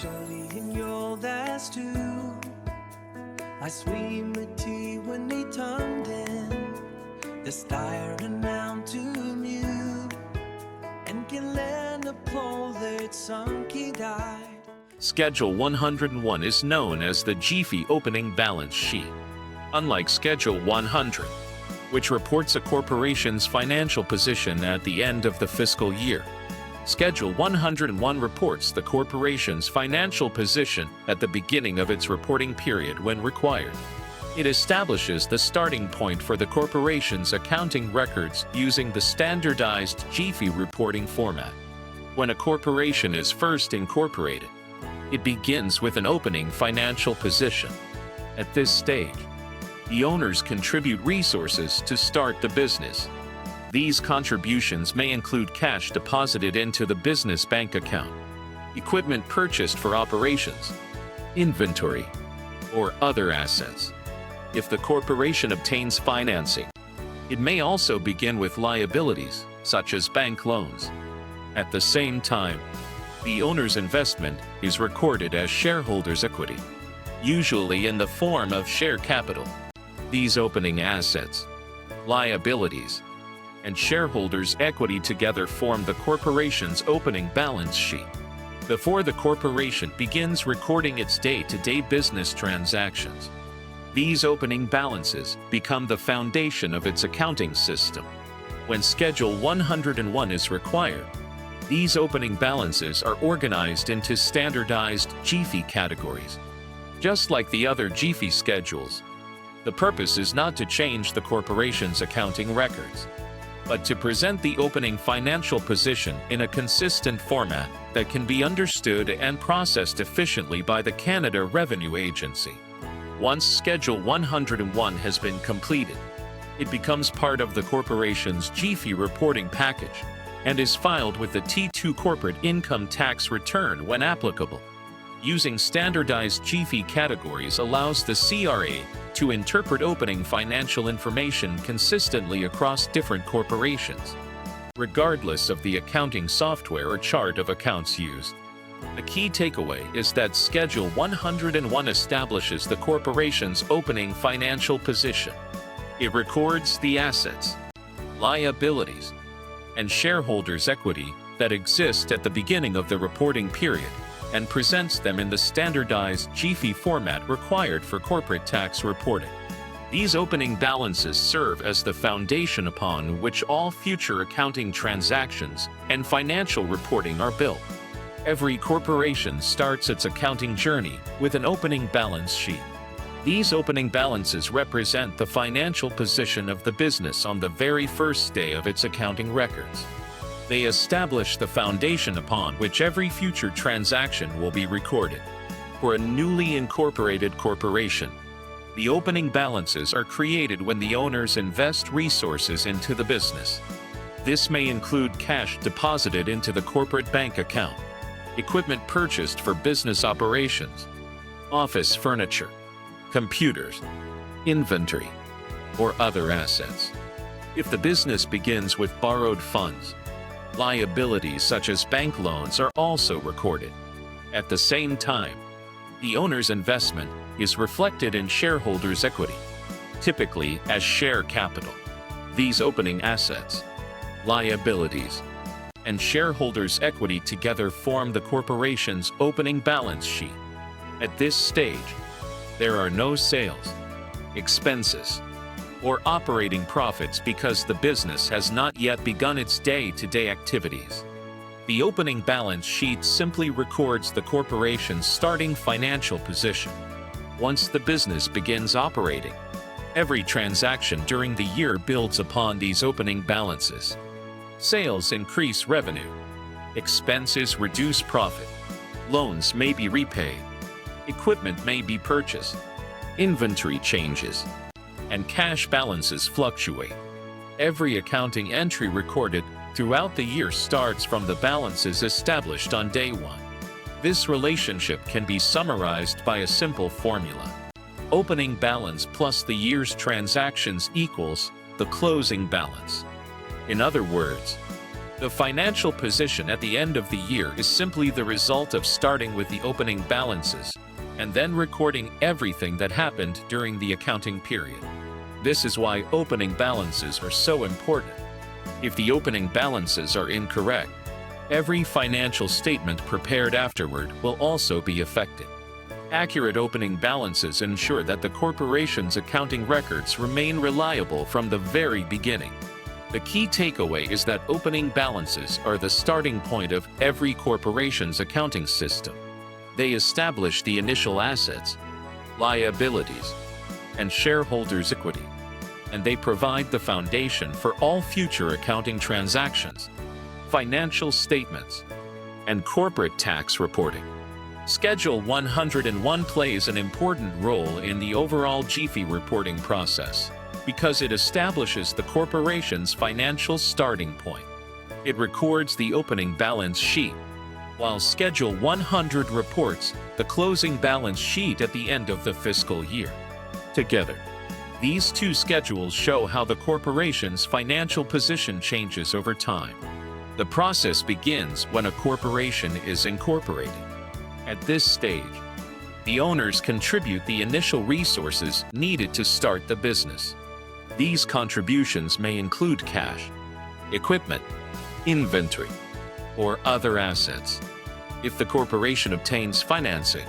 studying your last two. I swim med tea when they turned in. The staring out to mute. And can lend a pole that some kid died. Schedule 101 is known as the GIFI Opening Balance Sheet. Unlike Schedule 100, which reports a corporation's financial position at the end of the fiscal year, Schedule 101 reports the corporation's financial position at the beginning of its reporting period when required. It establishes the starting point for the corporation's accounting records using the standardized GIFI reporting format. When a corporation is first incorporated, it begins with an opening financial position. At this stage, the owners contribute resources to start the business. These contributions may include cash deposited into the business bank account, equipment purchased for operations, inventory, or other assets. If the corporation obtains financing, it may also begin with liabilities, such as bank loans. At the same time, the owner's investment is recorded as shareholders' equity, usually in the form of share capital. These opening assets, liabilities, and shareholders' equity together form the corporation's opening balance sheet. Before the corporation begins recording its day-to-day business transactions, these opening balances become the foundation of its accounting system. When Schedule 101 is required, these opening balances are organized into standardized GIFI categories. Just like the other GIFI schedules, the purpose is not to change the corporation's accounting records, but to present the opening financial position in a consistent format that can be understood and processed efficiently by the Canada Revenue Agency. Once Schedule 101 has been completed, it becomes part of the corporation's GIFI reporting package and is filed with the T2 corporate income tax return when applicable. Using standardized GIFI categories allows the CRA to interpret opening financial information consistently across different corporations, regardless of the accounting software or chart of accounts used. The key takeaway is that Schedule 101 establishes the corporation's opening financial position. It records the assets, liabilities, and shareholders' equity that exist at the beginning of the reporting period and presents them in the standardized GIFI format required for corporate tax reporting. These opening balances serve as the foundation upon which all future accounting transactions and financial reporting are built. Every corporation starts its accounting journey with an opening balance sheet. These opening balances represent the financial position of the business on the very first day of its accounting records. They establish the foundation upon which every future transaction will be recorded. For a newly incorporated corporation, the opening balances are created when the owners invest resources into the business. This may include cash deposited into the corporate bank account, equipment purchased for business operations, office furniture, computers, inventory, or other assets. If the business begins with borrowed funds, liabilities such as bank loans are also recorded. At the same time, the owner's investment is reflected in shareholders' equity, typically as share capital. These opening assets, liabilities, and shareholders' equity together form the corporation's opening balance sheet. At this stage, there are no sales, expenses, or operating profits because the business has not yet begun its day-to-day activities. The opening balance sheet simply records the corporation's starting financial position. Once the business begins operating, every transaction during the year builds upon these opening balances. Sales increase revenue, expenses reduce profit, loans may be repaid, equipment may be purchased, inventory changes, and cash balances fluctuate. Every accounting entry recorded throughout the year starts from the balances established on day one. This relationship can be summarized by a simple formula. Opening balance plus the year's transactions equals the closing balance. In other words, The financial position at the end of the year is simply the result of starting with the opening balances and then recording everything that happened during the accounting period. This is why opening balances are so important. If the opening balances are incorrect, every financial statement prepared afterward will also be affected. Accurate opening balances ensure that the corporation's accounting records remain reliable from the very beginning. The key takeaway is that opening balances are the starting point of every corporation's accounting system. They establish the initial assets, liabilities, and shareholders' equity, and they provide the foundation for all future accounting transactions, financial statements, and corporate tax reporting. Schedule 101 plays an important role in the overall GIFI reporting process because it establishes the corporation's financial starting point. It records the opening balance sheet, while Schedule 100 reports the closing balance sheet at the end of the fiscal year. Together, these two schedules show how the corporation's financial position changes over time. The process begins when a corporation is incorporated. At this stage, the owners contribute the initial resources needed to start the business. These contributions may include cash, equipment, inventory, or other assets. If the corporation obtains financing,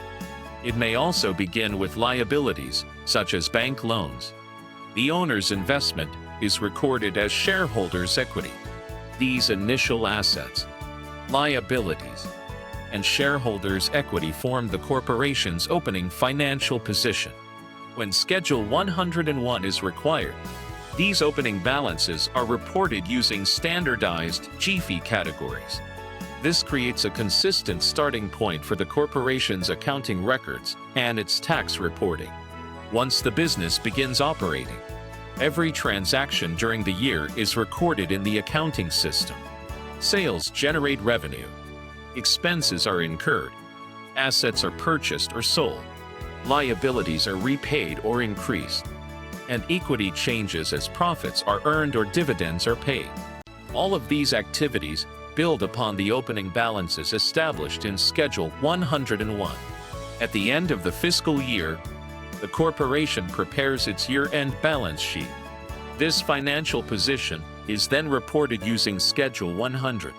it may also begin with liabilities, such as bank loans. The owner's investment is recorded as shareholders' equity. These initial assets, liabilities, and shareholders' equity form the corporation's opening financial position. When Schedule 101 is required, these opening balances are reported using standardized GIFI categories. This creates a consistent starting point for the corporation's accounting records and its tax reporting. Once the business begins operating, every transaction during the year is recorded in the accounting system. Sales generate revenue. Expenses are incurred. Assets are purchased or sold. Liabilities are repaid or increased. And equity changes as profits are earned or dividends are paid. All of these activities build upon the opening balances established in Schedule 101. At the end of the fiscal year, the corporation prepares its year-end balance sheet. This financial position is then reported using Schedule 100,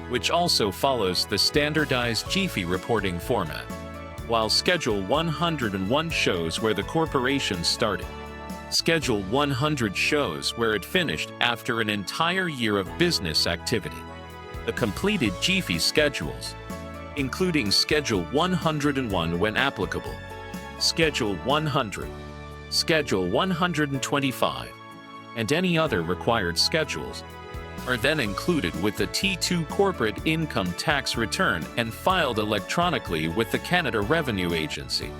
which also follows the standardized GIFI reporting format. While Schedule 101 shows where the corporation started, Schedule 100 shows where it finished after an entire year of business activity. The completed GIFI schedules, including Schedule 101 when applicable, Schedule 100, Schedule 125, and any other required schedules, are then included with the T2 corporate income tax return and filed electronically with the Canada Revenue Agency.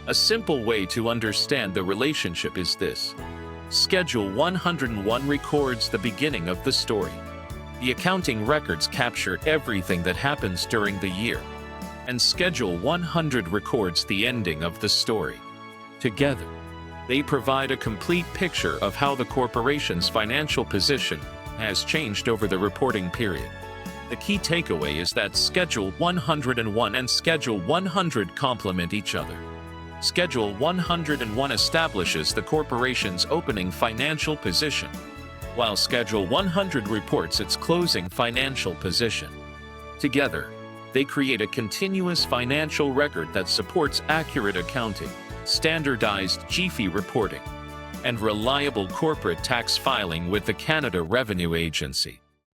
A simple way to understand the relationship is this. Schedule 101 records the beginning of the story. The accounting records capture everything that happens during the year, and Schedule 100 records the ending of the story. Together, they provide a complete picture of how the corporation's financial position has changed over the reporting period. The key takeaway is that Schedule 101 and Schedule 100 complement each other. Schedule 101 establishes the corporation's opening financial position, while Schedule 100 reports its closing financial position. Together, they create a continuous financial record that supports accurate accounting, standardized GIFI reporting, and reliable corporate tax filing with the Canada Revenue Agency.